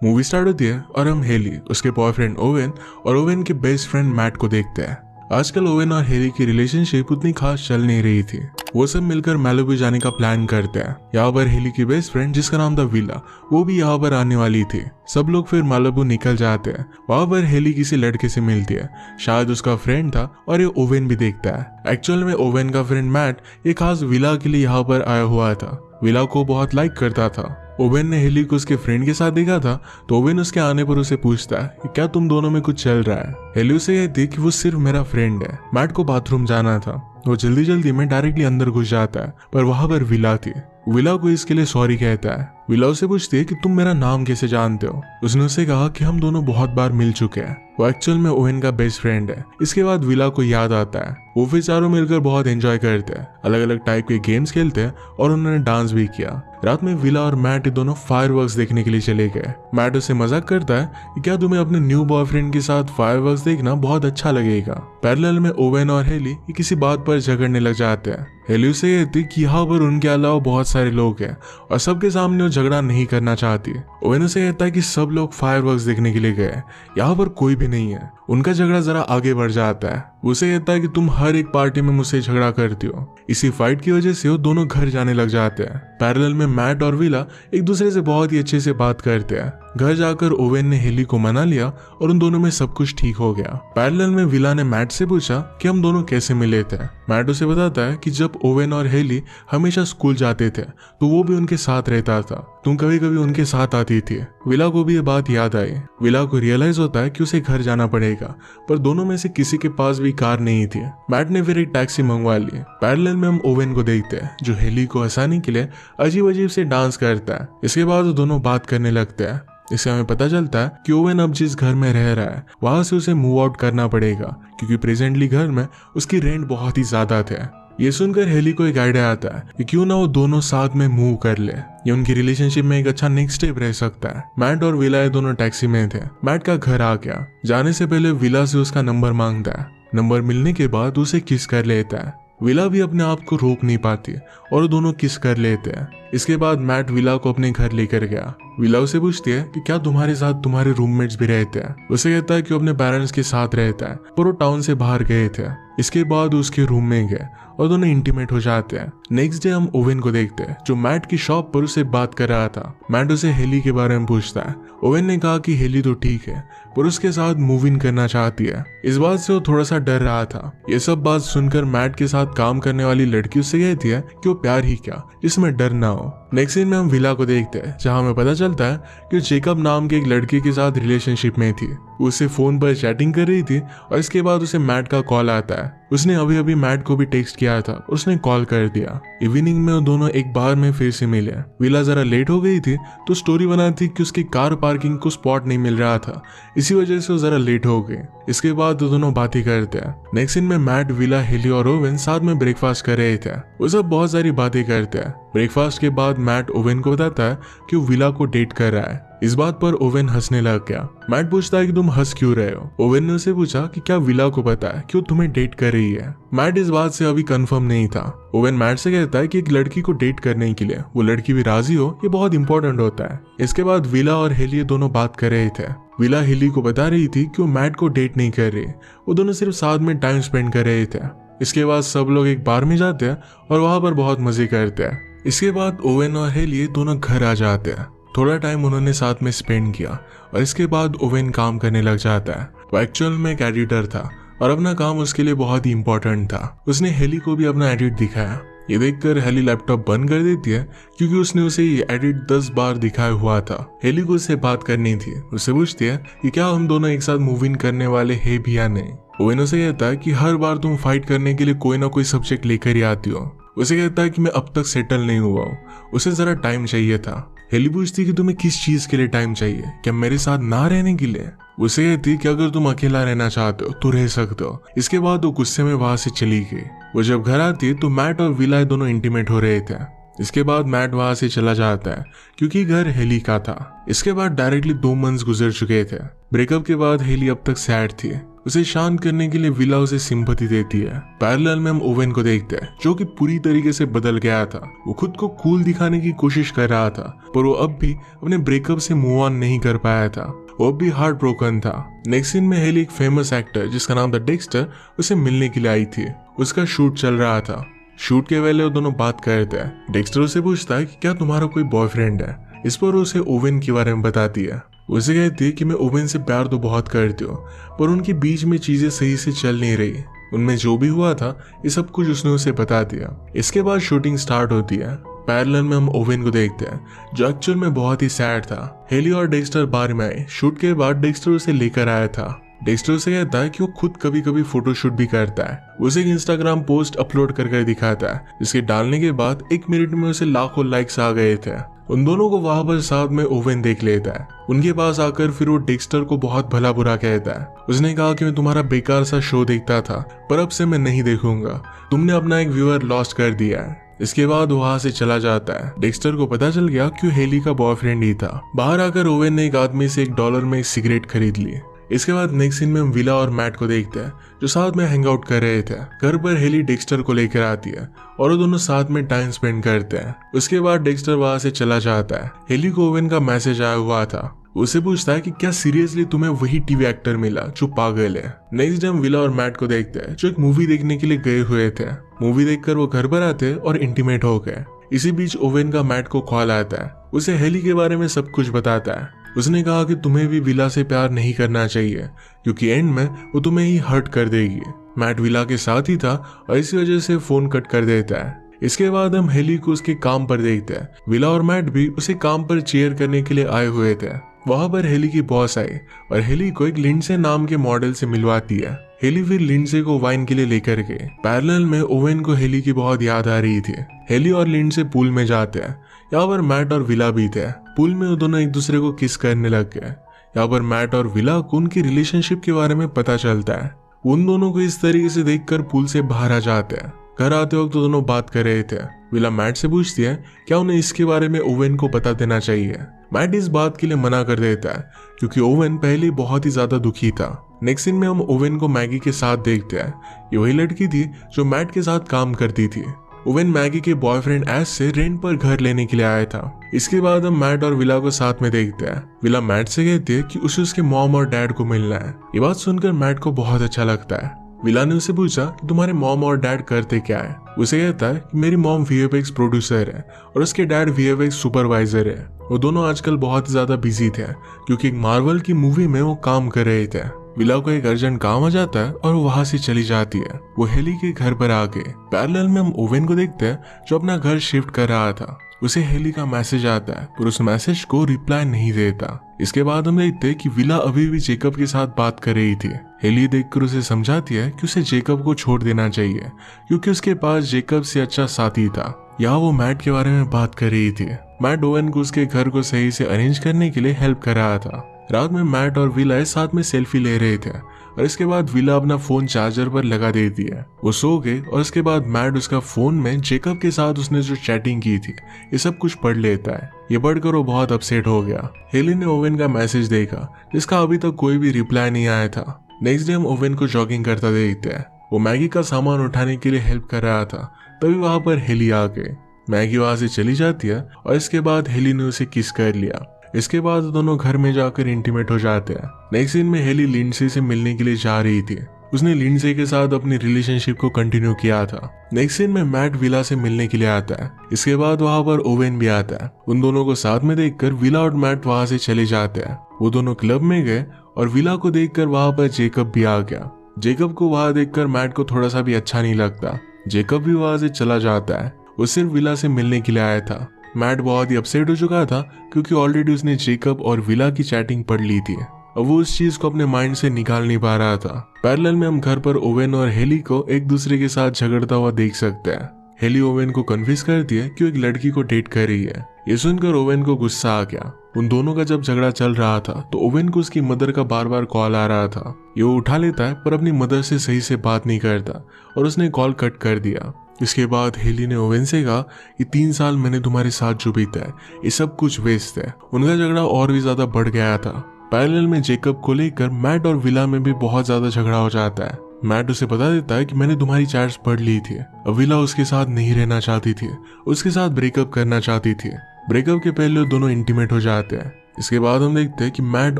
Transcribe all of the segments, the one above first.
Movie start होती है और हम हेली, उसके बॉयफ्रेंड ओवेन और ओवेन के बेस्ट फ्रेंड मैट को देखते हैं। आजकल ओवेन और हेली की रिलेशनशिप उतनी खास चल नहीं रही थी। वो सब मिलकर मैलिबू जाने का प्लान करते हैं। यहाँ पर हेली की बेस्ट फ्रेंड जिसका नाम था विला, वो भी यहाँ पर आने वाली थी। सब लोग फिर मैलिबू निकल जाते हैं। वहाँ पर हेली किसी लड़के से मिलती है, शायद उसका फ्रेंड था, और ये ओवेन भी देखता है। एक्चुअल में ओवेन का फ्रेंड मैट ये खास विला के लिए यहाँ पर आया हुआ था। विला को बहुत लाइक करता था। ओवेन ने हेली को उसके फ्रेंड के साथ देखा था, तो ओवेन उसके आने पर उसे पूछता है कि क्या तुम दोनों में कुछ चल रहा है। हेली उसे कहती कि वो सिर्फ मेरा फ्रेंड है। मैट को बाथरूम जाना था, वो जल्दी जल्दी में डायरेक्टली अंदर घुस जाता है, पर वहां पर विला थी। विला को इसके लिए सॉरी कहता है। विला उसे पूछती है कि तुम मेरा नाम कैसे जानते हो। उसने उसे कहा कि हम दोनों बहुत बार मिल चुके हैं। वो एक्चुअल में ओवेन का बेस्ट फ्रेंड है। इसके बाद विला को याद आता है। वो फिर चारों मिलकर बहुत एंजॉय करते हैं, अलग अलग टाइप के गेम्स खेलते हैं और उन्होंने डांस भी किया। रात में विला और मैट दोनों फायरवर्क्स देखने के लिए चले गए। मैट उससे मजाक करता है कि क्या तुम्हें अपने न्यू बॉयफ्रेंड के साथ फायरवर्क्स देखना बहुत अच्छा लगेगा। पैरेलल में ओवेन और हेली किसी बात पर झगड़ने लग जाते हैं। हेली उसे कहती कि यहाँ पर उनके अलावा बहुत सारे लोग हैं और सबके सामने वो झगड़ा नहीं करना चाहती। ओवेन उसे कहता है कि सब लोग फायरवर्क्स देखने के लिए गए, यहाँ पर कोई भी नहीं है। उनका झगड़ा जरा आगे बढ़ जाता है। उसे कहता है कि तुम हर एक पार्टी में मुझसे झगड़ा करती हो। इसी फाइट की वजह से वो दोनों घर जाने लग जाते हैं। पैरेलल में मैट और विला एक दूसरे से बहुत ही अच्छे से बात करते हैं। घर जाकर ओवेन ने हेली को मना लिया और उन दोनों में सब कुछ ठीक हो गया। पैरेलल में विला ने मैट से पूछा कि हम दोनों कैसे मिले थे। मैट उसे बताता है कि जब ओवेन और हेली हमेशा स्कूल जाते थे तो वो भी उनके साथ रहता था, तुम कभी कभी उनके साथ आती थी। विला को भी ये बात याद आई। विला को रियलाइज होता है कि उसे घर जाना पड़ेगा, पर दोनों में से किसी के पास भी कार नहीं थी। मैट ने फिर एक टैक्सी मंगवा ली। पैरेलल में हम ओवेन को देखते हैं जो हेली को हंसाने के लिए अजीब अजीब से डांस करता है। इसके बाद वो दोनों बात करने लगते हैं। इससे हमें पता चलता है कि ओवेन अब जिस घर में रह रहा है वहां से उसे मूव आउट करना पड़ेगा, क्योंकि प्रेजेंटली घर में उसकी रेंट बहुत ही ज्यादा थे। ये सुनकर हेली को एक आइडिया आता है कि क्यों ना वो दोनों साथ में मूव कर ले। ये उनकी रिलेशनशिप में एक अच्छा नेक्स्ट स्टेप रह सकता है। मैट और विला ये दोनों टैक्सी में थे। मैट का घर आ गया। जाने से पहले विला से उसका नंबर मांगता है। नंबर मिलने के बाद उसे किस कर लेता है। विला भी अपने आप को रोक नहीं पाती और दोनों किस कर लेते हैं। इसके बाद मैट विला को अपने घर लेकर गया। विला उसे पूछती है कि क्या तुम्हारे साथ तुम्हारे रूममेट्स भी रहते हैं। उसे कहता है कि वो अपने पेरेंट्स के साथ रहता है, पर वो टाउन से बाहर गए थे। इसके बाद उसके रूम में गए और दोनों इंटीमेट हो जाते हैं। नेक्स्ट डे हम ओवेन को देखते हैं जो मैट की शॉप पर उसे बात कर रहा था। मैट उसे हेली के बारे में पूछता है। ओवेन ने कहा कि हेली तो ठीक है, पर उसके साथ मूव इन करना चाहती है। इस बात से वो थोड़ा सा डर रहा था। ये सब बात सुनकर मैट के साथ काम करने वाली लड़की उससे कहती है कि वो प्यार ही क्या, जिसमें डर ना हो। नेक्स्ट सीन में हम विला को देखते हैं जहां हमें पता चलता है कि जेकब नाम के एक लड़के के साथ रिलेशनशिप में थी। उसे फोन पर चैटिंग कर रही थी और इसके बाद उसे मैट का कॉल आता है। उसने अभी अभी मैट को भी टेक्स्ट किया था, उसने कॉल कर दिया। इवनिंग में वो दोनों एक बार में फिर से मिले। विला जरा लेट हो गई थी तो स्टोरी बना थी कि उसकी कार पार्किंग को स्पॉट नहीं मिल रहा था, इसी वजह से वो जरा लेट हो गई। इसके बाद वो दोनों बातें करते हैं। नेक्स्ट सीन में मैट, विला, हेली और ओवेन साथ में ब्रेकफास्ट कर रहे थे। वो सब बहुत सारी बातें करते हैं। ब्रेकफास्ट के बाद मैट ओवेन को बताता है कि वो विला को डेट कर रहा है। इस बात पर ओवेन हंसने लग गया। मैट पूछता है कि तुम हंस क्यों रहे हो। ओवेन ने उसे पूछा कि क्या विला को पता है कि वो तुम्हें डेट कर रही है। मैट इस बात से अभी कंफर्म नहीं था। ओवेन मैट से कहता है कि एक लड़की को डेट करने के लिए वो लड़की भी राजी हो, ये बहुत इंपॉर्टेंट होता है। इसके बाद विला और हेली दोनों बात कर रहे थे। विला हेली को बता रही थी कि वो मैट को डेट नहीं कर रही, वो दोनों सिर्फ साथ में टाइम स्पेंड कर रहे थे। इसके बाद सब लोग एक बार में जाते हैं और वहां पर बहुत मजे करते हैं। इसके बाद ओवेन और हेली दोनों घर आ जाते हैं। थोड़ा टाइम उन्होंने साथ में स्पेंड किया और इसके बाद ओवेन काम करने लग जाता है। वो एक्चुअल में एक एडिटर था और अपना काम उसके लिए बहुत ही इंपॉर्टेंट था। उसने हेली को भी अपना एडिट दिखाया। ये देखकर हेली लैपटॉप बंद कर देती है क्योंकि उसने उसे ये एडिट 10 बार दिखाया हुआ था। हेली को उससे बात करनी थी। उससे पूछती है कि क्या हम दोनों एक साथ मूव इन करने वाले हैं भी या नहीं। ओवेन उसे कहता है कि हर बार तुम फाइट करने के लिए कोई ना कोई सब्जेक्ट लेकर ही आती हो। उसे कहता है कि मैं अब तक सेटल नहीं हुआ हूँ, उसे जरा टाइम चाहिए था। हेली पूछती कि तुम्हें किस चीज के लिए टाइम चाहिए, क्या मेरे साथ ना रहने के लिए। उसे कहती कि अगर तुम अकेला रहना चाहते हो तो रह सकते हो। इसके बाद वो गुस्से में वहां से चली गई। वो जब घर आती तो मैट और विला दोनों इंटीमेट हो रहे थे। इसके बाद मैट वहां से चला जाता है क्योंकि घर हेली का था। इसके बाद डायरेक्टली 2 मंथ्स गुजर चुके थे। ब्रेकअप के बाद हेली अब तक सैड थी। उसे शांत करने के लिए विला उसे सिंपैथी देती है। पैरेलल में हम ओवेन को देखते हैं जो कि पूरी तरीके से बदल गया था। वो खुद को कूल दिखाने की कोशिश कर रहा था, पर वो अब भी अपने ब्रेकअप से मूव ऑन नहीं कर पाया था। वो अब भी हार्ट ब्रोकन था। नेक्स्ट सीन में हेली एक फेमस एक्टर जिसका नाम था डेक्स्टर उसे मिलने के लिए आई थी। उसका शूट चल रहा था। शूट के पहले वो दोनों बात करते हैं। डेक्स्टर उसे पूछता है कि क्या तुम्हारा कोई बॉयफ्रेंड है। इस पर उसे ओवेन के बारे में बताती है। उसे कहती है कि मैं ओवेन से प्यार तो बहुत करती हूँ, पर उनके बीच में चीजें सही से चल नहीं रही। उनमें जो भी हुआ था ये सब कुछ उसने उसे बता दिया। इसके बाद शूटिंग स्टार्ट होती है। पैरेलल में हम ओवेन को देखते हैं जो एक्चुअल में बहुत ही सैड था। हेली और डेक्स्टर बार में आए। शूट के बाद डेक्स्टर उसे लेकर आया था। डेक्स्टर उसे कहता है कि वो खुद कभी कभी फोटोशूट भी करता है। उसे एक इंस्टाग्राम पोस्ट अपलोड कर दिखाता है, जिसके डालने के बाद 1 मिनट में उसे लाखों लाइक्स आ गए थे। उन दोनों को वहां पर साथ में ओवेन देख लेता है। उनके पास आकर फिर वो डेक्स्टर को बहुत भला बुरा कहता है। उसने कहा कि मैं तुम्हारा बेकार सा शो देखता था, पर अब से मैं नहीं देखूंगा। तुमने अपना एक व्यूअर लॉस्ट कर दिया है। इसके बाद वहां से चला जाता है। डेक्स्टर को पता चल गया कि हेली का बॉयफ्रेंड ही था। बाहर आकर ओवेन ने एक आदमी से $1 में एक सिगरेट खरीद ली। इसके बाद नेक्स्ट सीन में हम विला और मैट को देखते हैं जो साथ में हैंग आउट कर रहे थे। घर पर हेली डेक्स्टर को लेकर आती है और वो दोनों साथ में टाइम स्पेंड करते हैं। उसके बाद डेक्स्टर वहां से चला जाता है। हेली को ओवेन का मैसेज आया हुआ था। उसे पूछता है कि क्या सीरियसली तुम्हें वही टीवी एक्टर मिला जो पागल है। नेक्स्ट डे हम विला और मैट को देखते हैं जो एक मूवी देखने के लिए गए हुए थे। मूवी देखकर वो घर पर आते और इंटीमेट हो गए। इसी बीच ओवेन का मैट को कॉल आता है। उसे हेली के बारे में सब कुछ बताता है। उसने कहा कि तुम्हें भी विला से प्यार नहीं करना चाहिए क्योंकि एंड में वो तुम्हें ही हर्ट कर देगी। मैट विला के साथ ही था और इसी वजह से फोन कट कर देता है। इसके बाद हम हेली को उसके काम पर देखते हैं। विला और मैट भी उसे काम पर चेयर करने के लिए आए हुए थे। वहां पर हेली की बॉस आई और हेली को एक लिंडसे नाम के मॉडल से मिलवाती है। हेली फिर लिंडसे को वाइन के लिए लेकर गए। पैरेलल में ओवेन को हेली की बहुत याद आ रही थी। हेली और लिंडसे पूल में जाते हैं। यहाँ पर मैट और विला भी थे। पूल में वो दोनों एक दूसरे को किस करने लग गए। यहाँ पर मैट और विला को उनकी रिलेशनशिप के बारे में पता चलता है। उन दोनों को इस तरीके से देखकर पूल से बाहर आ जाते हैं। घर आते वक्त तो दोनों बात कर रहे थे। विला मैट से पूछती है क्या उन्हें इसके बारे में ओवेन को बता देना चाहिए। मैट इस बात के लिए मना कर देता है क्योंकि ओवेन पहले बहुत ही ज्यादा दुखी था। नेक्स्ट सीन में हम ओवेन को मैगी के साथ देखते हैं। ये वही लड़की थी जो मैट के साथ काम करती थी। ओवेन मैगी के बॉयफ्रेंड एश से रेंट पर घर लेने के लिए आया था। इसके बाद हम मैट और विला को साथ में देखते हैं। विला मैट से कहती है कि उसे उसके मॉम और डैड को मिलना है। ये बात सुनकर मैट को बहुत अच्छा लगता है। विला ने उसे पूछा कि तुम्हारे मॉम और डैड करते क्या है। उसे कहता है कि मेरी मॉम VFX प्रोड्यूसर है और उसके डैड VFX सुपरवाइजर है। वो दोनों आजकल बहुत ज्यादा बिजी थे क्योंकि एक मार्वल की मूवी में वो काम कर रहे थे। विला को एक अर्जेंट काम आ जाता है और वो वहां से चली जाती है। वो हेली के घर पर आ गए। पैरेलल में हम ओवेन को देखते हैं जो अपना घर शिफ्ट कर रहा था। उसे हेली का मैसेज आता है पर उस मैसेज को रिप्लाई नहीं देता। इसके बाद हम देखते हैं कि विला अभी भी जेकब के साथ बात कर रही थी। हेली देखकर उसे समझाती है कि उसे जेकब को छोड़ देना चाहिए क्योंकि उसके पास जेकब से अच्छा साथी था। यहाँ वो मैट के बारे में बात कर रही थी। मैट ओवेन को उसके घर को सही से अरेंज करने के लिए हेल्प कर रहा था। रात में मैट और विला साथ में सेल्फी ले रहे थे और इसके बाद विला अपना फोन चार्जर पर लगा देती है। वो सो गए और इसके बाद मैट उसका फोन में जेकब के साथ उसने जो चैटिंग की थी ये सब कुछ पढ़ लेता है। ये पढ़कर वो बहुत अपसेट हो गया। हेली ने ओवेन का मैसेज देखा जिसका अभी तक कोई भी रिप्लाई नहीं आया था। नेक्स्ट डे हम ओवेन को जॉगिंग करता देखते हैं। वो मैगी का सामान उठाने के लिए हेल्प कर रहा था। तभी वहां पर हेली आ गए। मैगी वहां से चली जाती है और इसके बाद हेली ने उसे किस कर लिया। इसके बाद दोनों घर में जाकर इंटीमेट हो जाते हैं। नेक्स्ट सीन में हेली लिंडसे से मिलने के लिए जा रही थी। उसने लिंडसे के साथ अपनी रिलेशनशिप को कंटिन्यू किया था। नेक्स्ट सीन में मैट विला से मिलने के लिए आता है। इसके बाद वहां पर ओवेन भी आता है। उन दोनों को साथ में देखकर विला और मैट वहां से चले जाते हैं। वो दोनों क्लब में गए और विला को देखकर वहां पर जेकब भी आ गया। जेकब को वहां देखकर मैट को थोड़ा सा भी अच्छा नहीं लगता। जेकब भी वहां से चला जाता है। वो सिर्फ विला से मिलने के लिए आया था। मैट बहुत ही अपसेट हो चुका था क्योंकि ऑलरेडी उसने जेकब और विला की चैटिंग पढ़ ली थी। अब वो उस चीज को अपने माइंड से निकाल नहीं पा रहा था। पैरेलल में हम घर पर ओवेन और हेली को एक दूसरे के साथ झगड़ता हुआ देख सकते हैं। हेली ओवेन को कन्विंस करती है कि वो एक लड़की को डेट कर रही है। ये सुनकर ओवेन को गुस्सा आ गया। उन दोनों का जब झगड़ा चल रहा था तो ओवेन को उसकी मदर का बार बार कॉल आ रहा था। ये वो उठा लेता है पर अपनी मदर से सही से बात नहीं करता और उसने कॉल कट कर दिया। इसके बाद हेली ने ओवेन से कहा कि 3 साल मैंने तुम्हारे साथ जो बीता है ये सब कुछ वेस्ट है। उनका झगड़ा और भी ज्यादा बढ़ गया था। पैरेलल में जेकब को लेकर मैट और विला में भी बहुत ज्यादा झगड़ा हो जाता है। मैट उसे बता देता है कि मैंने तुम्हारी चैट्स पढ़ ली थी। अब विला उसके साथ नहीं रहना चाहती थी, उसके साथ ब्रेकअप करना चाहती थी। ब्रेकअप के पहले दोनों इंटीमेट हो जाते हैं। इसके बाद हम देखते हैं कि मैट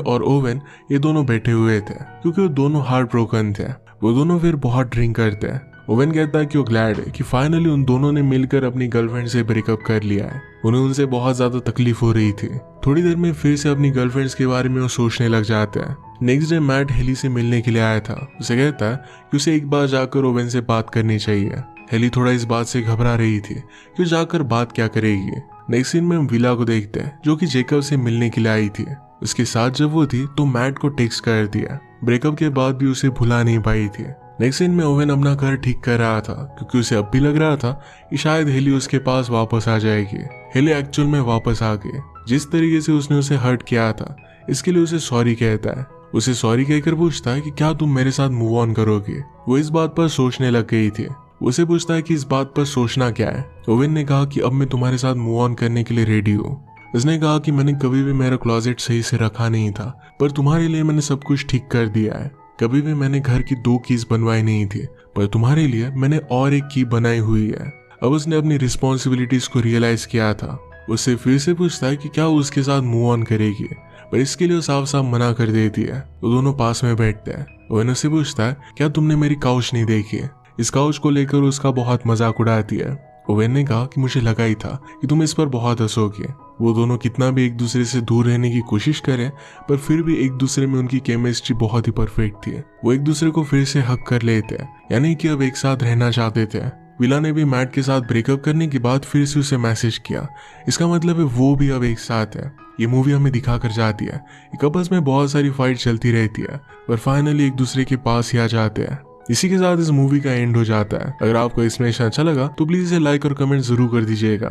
और ओवेन ये दोनों बैठे हुए थे क्योंकि वो दोनों हार्ट ब्रोकन थे। वो दोनों फिर बहुत ड्रिंक करते हैं। ओवेन कहता है कि वो ग्लैड है कि फाइनली उन दोनों ने मिलकर अपनी गर्लफ्रेंड से ब्रेकअप कर लिया है। उन्हें उनसे बहुत ज्यादा तकलीफ हो रही थी। थोड़ी देर में फिर से अपनी गर्लफ्रेंड्स के बारे में वो सोचने लग जाते हैं। नेक्स्ट डे मैट हेली से मिलने के लिए आया था। उसे कहता है कि उसे एक बार जाकर ओवेन से बात करनी चाहिए। हेली थोड़ा इस बात से घबरा रही थी कि जाकर बात क्या करेगी। नेक्स्ट सीन में हम विला को देखते हैं जो कि जेकब से मिलने के लिए आई थी। उसके साथ जब वो थी तो मैट को टेक्स्ट कर दिया। ब्रेकअप के बाद भी उसे भुला नहीं पाई थी। नेक्स्ट सीन में ओवेन अपना घर ठीक कर रहा था क्योंकि उसे अब भी लग रहा था कि शायद हेली उसके पास वापस आ जाएगी। हेली एक्चुअल में वापस आ गई। जिस तरीके से उसने उसे हर्ट किया था इसके लिए उसे सॉरी कहता है। उसे सॉरी कहकर पूछता है कि क्या तुम मेरे साथ मूव ऑन करोगे। वो इस बात पर सोचने लग गई थी। उसे पूछता है कि इस बात पर सोचना क्या है। ओवेन ने कहा कि अब मैं तुम्हारे साथ मूव ऑन करने के लिए रेडी हूँ। उसने कहा कि मैंने कभी भी मेरा क्लोजेट सही से रखा नहीं था, पर तुम्हारे लिए मैंने सब कुछ ठीक कर दिया है। कभी भी मैंने घर की 2 कीज बनवाई नहीं थी, पर तुम्हारे लिए मैंने और एक की बनाई हुई है। अब उसने अपनी रिस्पॉन्सिबिलिटीज को रियलाइज किया था। उससे फिर से पूछता है कि क्या वो उसके साथ मूव ऑन करेगी, पर इसके लिए साफ साफ मना कर देती है। वो दोनों पास में बैठते हैं। ओवेन उससे पूछता है क्या तुमने मेरी काउच नहीं देखी। इस काउच को लेकर उसका बहुत मजाक उड़ाती है। ओवेन ने कहा कि मुझे लगा ही था कि तुम इस पर बहुत हंसोगे। वो दोनों कितना भी एक दूसरे से दूर रहने की कोशिश करें, पर फिर भी एक दूसरे में उनकी केमिस्ट्री बहुत ही परफेक्ट थी। वो एक दूसरे को फिर से हक कर लेते हैं, यानी कि अब एक साथ रहना चाहते थे। विला ने भी मैट के साथ ब्रेकअप करने के बाद फिर से उसे मैसेज किया। इसका मतलब है वो भी अब एक साथ है। ये मूवी हमें दिखा कर जाती है कपल्स में बहुत सारी फाइट चलती रहती है, पर फाइनली एक दूसरे के पास ही आ जाते हैं। इसी के साथ इस मूवी का एंड हो जाता है। अगर आपको इसमें अच्छा लगा तो प्लीज इसे लाइक और कमेंट जरूर कर दीजिएगा।